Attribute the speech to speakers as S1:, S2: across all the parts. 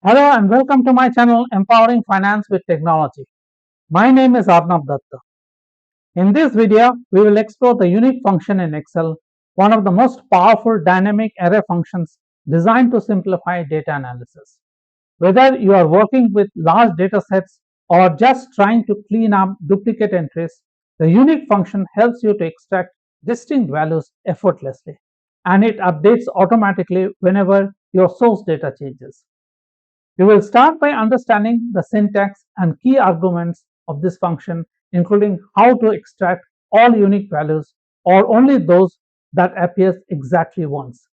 S1: Hello and welcome to my channel Empowering Finance with Technology. My name is Arnab Datta. In this video, we will explore the unique function in Excel, one of the most powerful dynamic array functions designed to simplify data analysis. Whether you are working with large data sets or just trying to clean up duplicate entries, the unique function helps you to extract distinct values effortlessly, and it updates automatically whenever your source data changes. We will start by understanding the syntax and key arguments of this function, including how to extract all unique values or only those that appears exactly once.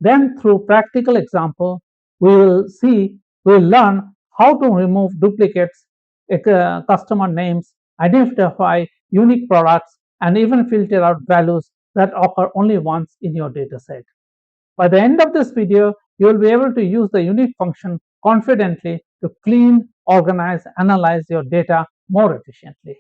S1: Then through practical example, we will learn how to remove duplicates, customer names, identify unique products, and even filter out values that occur only once in your dataset. By the end of this video, you will be able to use the unique function confidently to clean, organize, analyze your data more efficiently.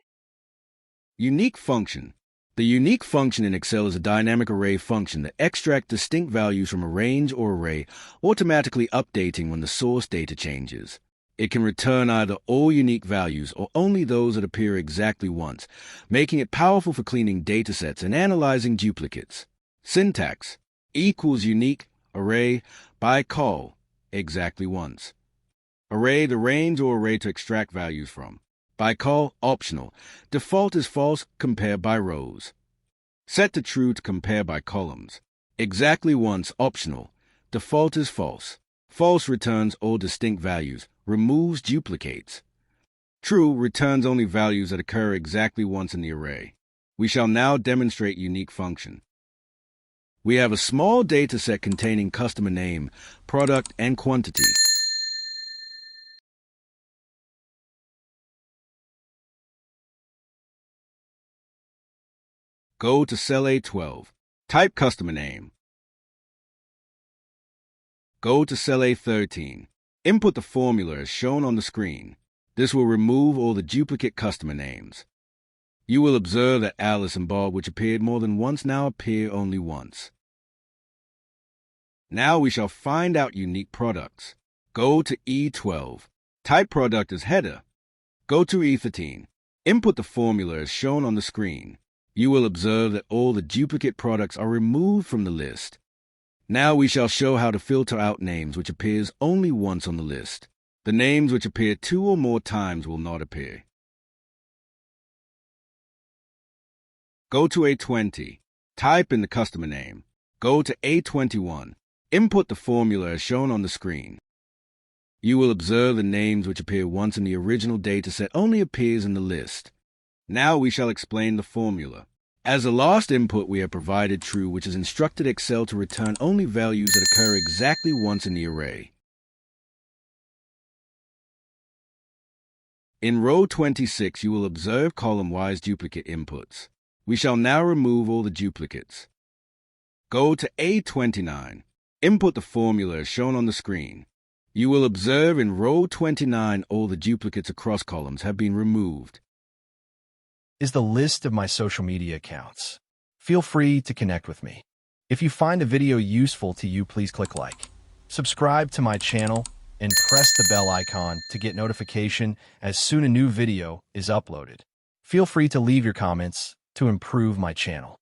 S2: Unique function. The unique function in Excel is a dynamic array function that extracts distinct values from a range or array, automatically updating when the source data changes. It can return either all unique values or only those that appear exactly once, making it powerful for cleaning datasets and analyzing duplicates. Syntax equals unique array by call exactly once. Array, the range or array to extract values from. By call, optional. Default is false, compare by rows. Set to true to compare by columns. Exactly once, optional. Default is false. False returns all distinct values, removes duplicates. True returns only values that occur exactly once in the array. We shall now demonstrate unique function. We have a small data set containing customer name, product, and quantity. Go to cell A12. Type customer name. Go to cell A13. Input the formula as shown on the screen. This will remove all the duplicate customer names. You will observe that Alice and Bob, which appeared more than once, now appear only once. Now we shall find out unique products. Go to E12. Type product as header. Go to E13. Input the formula as shown on the screen. You will observe that all the duplicate products are removed from the list. Now we shall show how to filter out names which appears only once on the list. The names which appear 2 or more times will not appear. Go to A20. Type in the customer name. Go to A21. Input the formula as shown on the screen. You will observe the names which appear once in the original dataset only appears in the list. Now we shall explain the formula. As a last input, we have provided true, which has instructed Excel to return only values that occur exactly once in the array. In row 26, you will observe column-wise duplicate inputs. We shall now remove all the duplicates. Go to A29. Input the formula as shown on the screen. You will observe in row 29 all the duplicates across columns have been removed.
S3: Is the list of my social media accounts. Feel free to connect with me. If you find the video useful to you, please click like, subscribe to my channel, and press the bell icon to get notification as soon a new video is uploaded. Feel free to leave your comments to improve my channel.